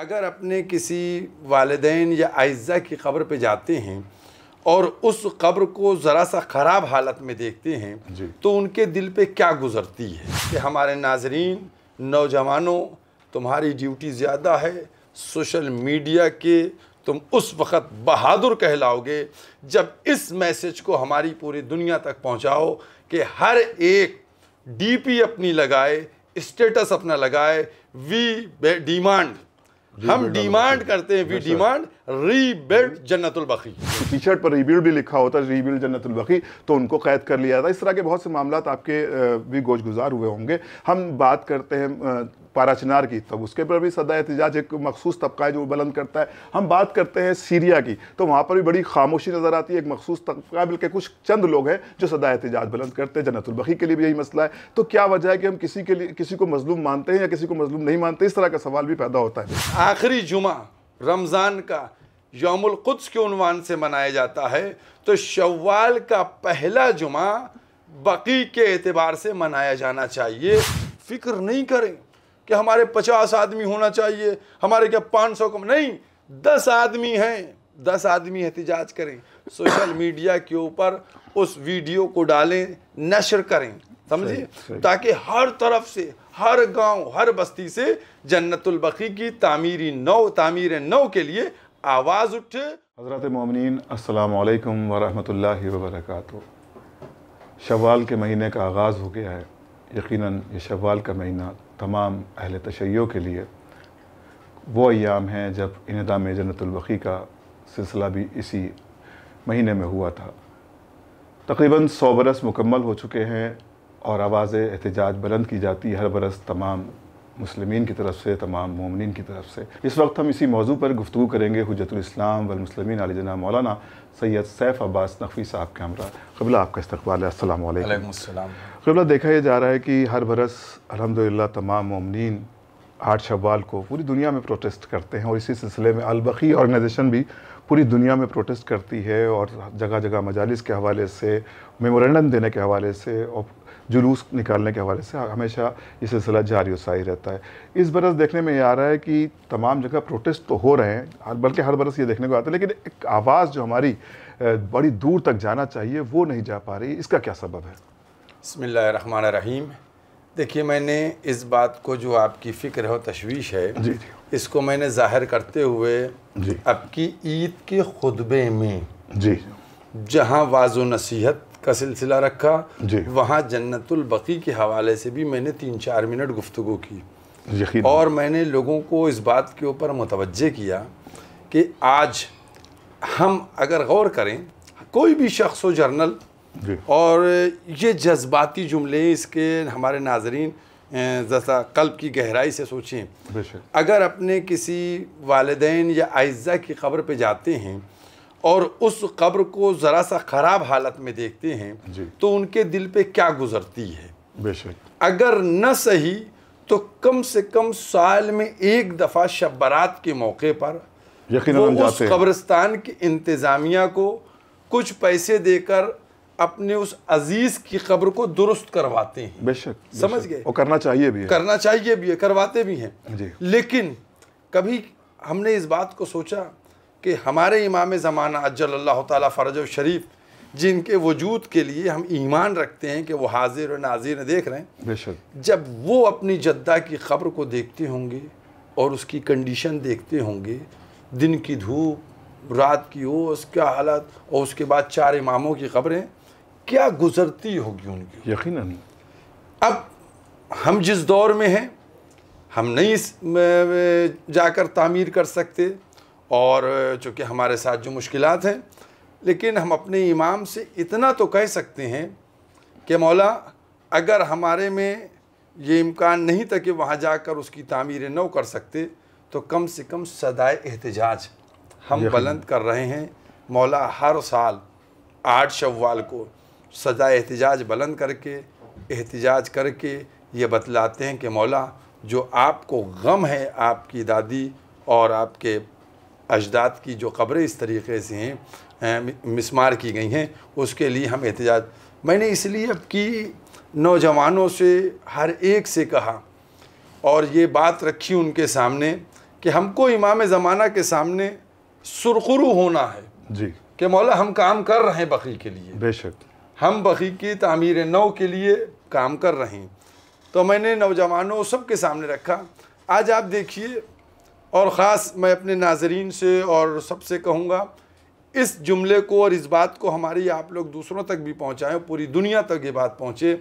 अगर अपने किसी वालिदैन या अइज़्ज़ा की क़ब्र पे जाते हैं और उस क़ब्र को ज़रा सा ख़राब हालत में देखते हैं तो उनके दिल पे क्या गुज़रती है कि हमारे नाज़रीन, नौजवानों, तुम्हारी ड्यूटी ज़्यादा है। सोशल मीडिया के तुम उस वक़्त बहादुर कहलाओगे जब इस मैसेज को हमारी पूरी दुनिया तक पहुँचाओ कि हर एक डीपी अपनी लगाए, स्टेटस अपना लगाए, वी डिमांड, हम डिमांड करते हैं, वी डिमांड रीबिल्ड जन्नतुल बकी। टी शर्ट पर रीबिल्ड भी लिखा होता है, रीबिल्ड जन्नतुल बकी, तो उनको कैद कर लिया था। इस तरह के बहुत से मामला आपके भी गोश गुजार हुए होंगे। हम बात करते हैं पारा चिनार की, तब उसके पर भी सदा एहतिजाज एक मखसूस तबका है जो बुलंद करता है। हम बात करते हैं सीरिया की, तो वहाँ पर भी बड़ी खामोशी नज़र आती है। एक मखसूस तबका, बल्कि कुछ चंद लोग हैं जो सदा एहतिजाज बुलंद करते हैं। जन्नतुल बकी के लिए भी यही मसला है। तो क्या वजह है कि हम किसी को मजलूम मानते हैं या किसी को मजलूम नहीं मानते? इस तरह का सवाल भी पैदा होता है। आखिरी जुमा रमज़ान का यौमुल कुद्स के उन्वान से मनाया जाता है, तो शव्वाल का पहला जुमा बकी के एतबार से मनाया जाना चाहिए। फिक्र नहीं करें कि हमारे 50 आदमी होना चाहिए, हमारे क्या 500 कम, नहीं, 10 आदमी हैं, 10 आदमी एहतिजाज करें, सोशल मीडिया के ऊपर उस वीडियो को डालें, नशर करें, समझिए, ताकि हर तरफ से, हर गांव, हर बस्ती से जन्नतुल बकी की तामीर नौ के लिए आवाज़ उठे। हज़रात मोमिनीन, अस्सलामु अलैकुम व रहमतुल्लाहि व बरकातुहू। शव्वाल के महीने का आगाज़ हो गया है। यकीनन ये शव्वाल का महीना तमाम अहले तशय्यो के लिए वो अय्याम हैं जब इनेदाम जन्नतुल बकी का सिलसिला भी इसी महीने में हुआ था। तकरीबन 100 बरस मुकम्मल हो चुके हैं और आवाज़ एहतिजाज बुलंद की जाती है हर बरस तमाम मुस्लिमीन की तरफ से, तमाम मोमिनीन की तरफ से। इस वक्त हम इसी मौजू पर गुफ्तगू करेंगे हुज्जतुल इस्लाम वल मुस्लिमीन आली जनाब मौलाना सैयद सैफ अब्बास नकवी साहब के हमरा। क़िबला आपका इस्तक़बाल है। अस्सलामु अलैकुम। क़िबला, देखा जा रहा है कि हर बरस अल्हम्दुलिल्लाह तमाम मोमिनीन 8 शव्वाल को पूरी दुनिया में प्रोटेस्ट करते हैं और इसी सिलसिले में अल बकी ऑर्गेनाइजेशन भी पूरी दुनिया में प्रोटेस्ट करती है और जगह जगह मजालिस के हवाले से, मेमोरेंडम देने के हवाले से और जुलूस निकालने के हवाले से हमेशा ये सिलसिला जारी सारी रहता है। इस बरस देखने में ये आ रहा है कि तमाम जगह प्रोटेस्ट तो हो रहे हैं, बल्कि हर बरस ये देखने को आता है, लेकिन एक आवाज़ जो हमारी बड़ी दूर तक जाना चाहिए वो नहीं जा पा रही। इसका क्या सबब है? बिस्मिल्लाहिर्रहमानिर्रहीम। देखिए, मैंने इस बात को, जो आपकी फ़िक्र है, तशवीश है, जी, इसको मैंने ज़ाहिर करते हुए अब की ईद के खुतबे में जहाँ वाज़ो नसीहत का सिलसिला रखा, वहाँ जन्नतुल बकी के हवाले से भी मैंने 3-4 मिनट गुफ्तगू की और मैंने लोगों को इस बात के ऊपर मुतवज्जे किया कि आज हम अगर गौर करें, कोई भी शख्स हो, जर्नल, और ये जज्बाती जुमले इसके हमारे नाजरीन जैसा कल्ब की गहराई से सोचें। अगर अपने किसी वालिदैन या अइज़्ज़ा की क़ब्र पे जाते हैं और उस क़ब्र को ज़रा सा ख़राब हालत में देखते हैं तो उनके दिल पे क्या गुज़रती है। बेशक, अगर न सही तो कम से कम साल में एक दफ़ा शब बारात के मौके पर वो उस कब्रिस्तान की इंतज़ामिया को कुछ पैसे देकर अपने उस अजीज़ की क़ब्र को दुरुस्त करवाते हैं। बेशक, समझ गए, और करना चाहिए भी है, करवाते भी हैं। लेकिन कभी हमने इस बात को सोचा कि हमारे इमाम ज़माना अज्जलल्लाहु ताला फ़रजहु शरीफ, जिनके वजूद के लिए हम ईमान रखते हैं कि वो हाजिर और नाज़िर देख रहे हैं, बेशक, जब वो अपनी जद्दा की क़ब्र को देखते होंगे और उसकी कंडीशन देखते होंगे, दिन की धूप, रात की ओस, क्या हालत, और उसके बाद 4 इमामों की क़ब्रें, क्या गुज़रती होगी उनकी। यकीनन। अब हम जिस दौर में हैं, हम नहीं जाकर तामीर कर सकते, और चूँकि हमारे साथ जो मुश्किलात हैं, लेकिन हम अपने इमाम से इतना तो कह सकते हैं कि मौला, अगर हमारे में ये इम्कान नहीं था कि वहाँ जाकर उसकी तामीर नौ कर सकते, तो कम से कम सदाए एहतिजाज हम बुलंद कर रहे हैं। मौला हर साल 8 शव्वाल को सदाए एहतिजाज बुलंद करके, एहतिजाज करके ये बतलाते हैं कि मौला, जो आपको गम है आपकी दादी और आपके अजदाद की जो क़ब्रें इस तरीक़े से हैं, मिस्मार की गई हैं, उसके लिए हम एहतिजाज। मैंने इसलिए अब की नौजवानों से, हर एक से कहा और ये बात रखी उनके सामने कि हमको इमाम ज़माना के सामने सुरखुरू होना है जी कि मौला हम काम कर रहे हैं बक़ी के लिए, बेशक हम बक़ी की तामीर नौ के लिए काम कर रहे हैं। तो मैंने नौजवानों सबके सामने रखा। आज आप देखिए, और ख़ास मैं अपने नाज़रीन से और सबसे कहूँगा, इस जुमले को और इस बात को हमारी आप लोग दूसरों तक भी पहुँचाएँ, पूरी दुनिया तक ये बात पहुँचे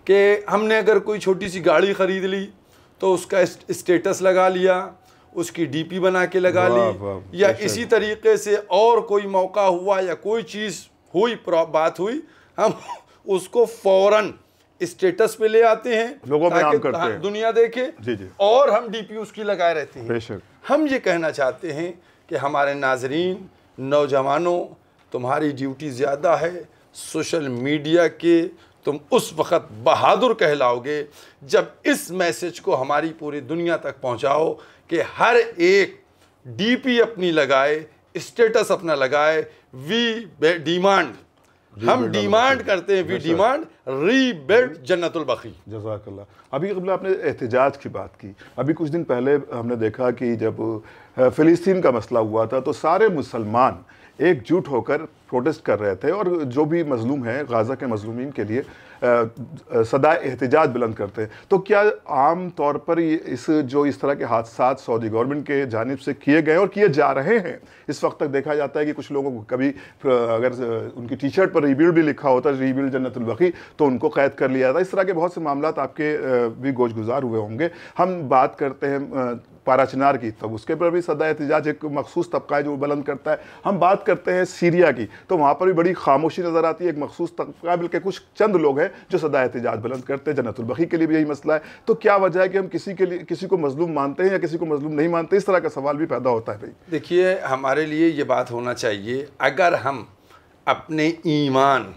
कि हमने अगर कोई छोटी सी गाड़ी ख़रीद ली तो उसका स्टेटस लगा लिया, उसकी डीपी बना के लगा ली, या इसी तरीके से और कोई मौका हुआ या कोई चीज़ हुई, बात हुई, हम उसको फ़ौरन स्टेटस पे ले आते हैं, लोगों में आम करते हैं, दुनिया देखे। जी। और हम डीपी उसकी लगाए रहते हैं। बेशक हम ये कहना चाहते हैं कि हमारे नाजरीन, नौजवानों, तुम्हारी ड्यूटी ज़्यादा है। सोशल मीडिया के तुम उस वक़्त बहादुर कहलाओगे जब इस मैसेज को हमारी पूरी दुनिया तक पहुंचाओ कि हर एक डीपी अपनी लगाए, स्टेटस अपना लगाए। वी डिमांड, हम डिमांड करते हैं, वी डिमांड रीबिल्ड जन्नतुल बक़ी। जज़ाकल्लाह। अभी कबल आपने एहतिजाज की बात की, अभी कुछ दिन पहले हमने देखा कि जब फ़िलिस्तीन का मसला हुआ था तो सारे मुसलमान एकजुट होकर प्रोटेस्ट कर रहे थे, और जो भी मजलूम हैं गाज़ा के मजलूमीन के लिए सदा एहतिजाज बुलंद करते हैं। तो क्या आम तौर पर इस तरह के हादसा सऊदी गवर्नमेंट के जानिब से किए गए और किए जा रहे हैं? इस वक्त तक देखा जाता है कि कुछ लोगों को कभी अगर उनकी टी शर्ट पर रीबिल्ड भी लिखा होता है, रीबिल्ड जन्नतुल बक़ी, तो उनको कैद कर लिया जाता है। इस तरह के बहुत से मामला आपके भी गोश गुजार हुए होंगे। हम बात करते हैं पारा चिनार की, तब उसके पर भी सदा एहतिजाज एक मखसूस तबका है जो बुलंद करता है। हम बात करते हैं सीरिया की, तो वहाँ पर भी बड़ी खामोशी नज़र आती है, एक मखसूस तबका, बल्कि कुछ चंद लोग हैं जो सदा एहतिजाज बुलंद करते हैं। जन्नतुल बक़ी के लिए भी यही मसला है। तो क्या वजह है कि हम किसी को मजलूम मानते हैं या किसी को मजलूम नहीं मानते? इस तरह का सवाल भी पैदा होता है। भाई देखिए, हमारे लिए ये बात होना चाहिए, अगर हम अपने ईमान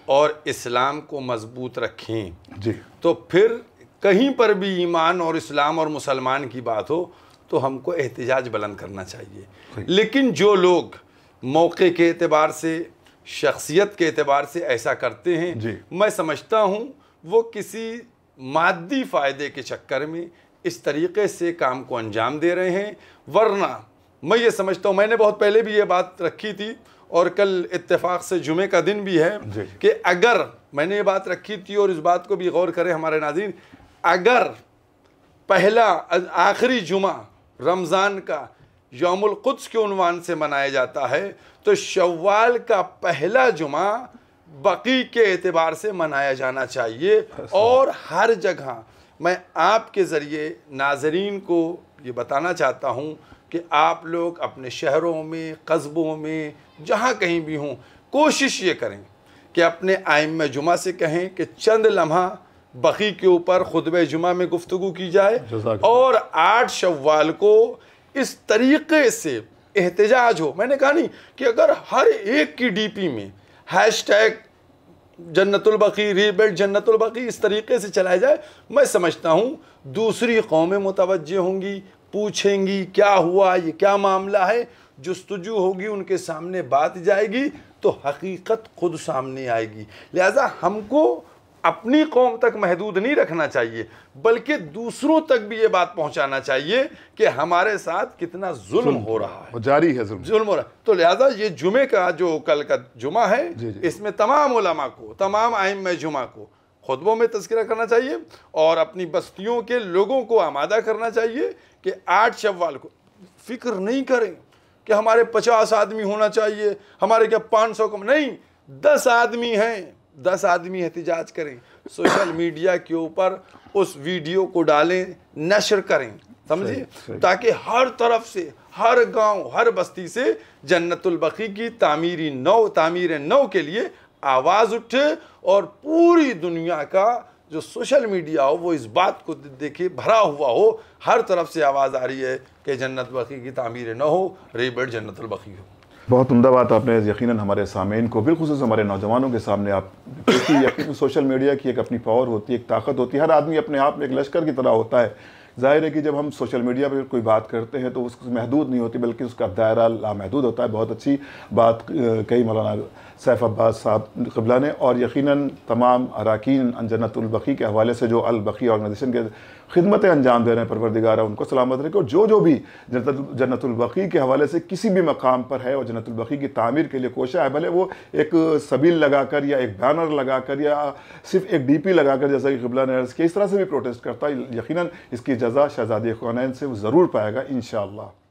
और इस्लाम को मजबूत रखें जी, तो फिर कहीं पर भी ईमान और इस्लाम और मुसलमान की बात हो तो हमको एहतिजाज बुलंद करना चाहिए। लेकिन जो लोग मौके के एतबार से, शख्सियत के एतबार से ऐसा करते हैं, मैं समझता हूँ वो किसी मादी फ़ायदे के चक्कर में इस तरीक़े से काम को अंजाम दे रहे हैं। वरना मैं ये समझता हूँ, मैंने बहुत पहले भी ये बात रखी थी और कल इत्तेफाक से जुमे का दिन भी है कि अगर मैंने ये बात रखी थी, और इस बात को भी गौर करें हमारे नाज़रीन, अगर पहला आखिरी जुमा रमज़ान का यौमुल क़ुद्स के उन्वान से मनाया जाता है तो शव्वाल का पहला जुमा बक़ी के एतबार से मनाया जाना चाहिए। और हर जगह मैं आपके ज़रिए नाज़रीन को ये बताना चाहता हूँ कि आप लोग अपने शहरों में, कस्बों में, जहाँ कहीं भी हों, कोशिश ये करें कि अपने आइम्मा जुमा से कहें कि चंद लम्हा बक़ी के ऊपर खुतबे जुमा में गुफ्तगू की जाए, और 8 शव्वाल को इस तरीक़े से एहतिजाज हो। मैंने कहा नहीं कि अगर हर एक की डीपी में हैशटैग जन्नतुल बक़ी, रीबिल्ड जन्नतुल बक़ी इस तरीक़े से चलाया जाए, मैं समझता हूँ दूसरी कौमें मुतवज्जे होंगी, पूछेंगी क्या हुआ, ये क्या मामला है, जुस्तजू होगी, उनके सामने बात जाएगी तो हकीकत खुद सामने आएगी। लिहाजा हमको अपनी कौम तक महदूद नहीं रखना चाहिए, बल्कि दूसरों तक भी ये बात पहुंचाना चाहिए कि हमारे साथ कितना जुल्म हो रहा है, जारी है जुल्म हो रहा है। तो लिहाजा ये जुमे का जो कल का जुमा है, इसमें तमाम उलमा को, तमाम आइम्मा जुमा को खुतबों में तज़किरा करना चाहिए और अपनी बस्तियों के लोगों को आमादा करना चाहिए कि 8 शव्वाल को फिक्र नहीं करें कि हमारे 50 आदमी होना चाहिए, हमारे क्या 500 कम, नहीं, 10 आदमी हैं, 10 आदमी एहतिजाज करें, सोशल मीडिया के ऊपर उस वीडियो को डालें, नशर करें, समझिए, ताकि हर तरफ से, हर गांव, हर बस्ती से जन्नतुल बक़ी की तामीर नौ के लिए आवाज़ उठे और पूरी दुनिया का जो सोशल मीडिया हो वो इस बात को देखे भरा हुआ हो, हर तरफ से आवाज़ आ रही है कि जन्नत बक़ी की तामीर नौ हो, रीबिल्ड जन्नतुल बक़ी हो। बहुत उम्दा बात आपने यकीनन हमारे सामीन को, बिलखुसूस हमारे नौजवानों के सामने आप, क्योंकि सोशल मीडिया की एक अपनी पावर होती है, एक ताकत होती है, हर आदमी अपने आप में एक लश्कर की तरह होता है। ज़ाहिर है कि जब हम सोशल मीडिया पर कोई बात करते हैं तो उसकी महदूद नहीं होती, बल्कि उसका दायरा लामहदूद होता है। बहुत अच्छी बात कही मौलाना सैफ अब्बास साहब क़िबला ने, और यकीनन तमाम अरकान जन्नतुल बक़ी के हवाले से जो अल बक़ी ऑर्गेनाइजेशन के खिदमतें अंजाम दे रहे हैं, परवरदिगारा उनको सलामत रखे। और जो भी जन्नतुल बकी के हवाले से किसी भी मकाम पर है और जन्नतुल बकी की तामीर के लिए कोशा है, भले वो एक सबील लगाकर या एक बैनर लगाकर या सिर्फ एक DP लगाकर, जैसा कि क़िबला ने अर्ज़ किया, इस तरह से भी प्रोटेस्ट करता है, यकीनन इसकी जज़ा शहज़ादी ख़ुनैन से वो ज़रूर पाएगा इंशाअल्लाह।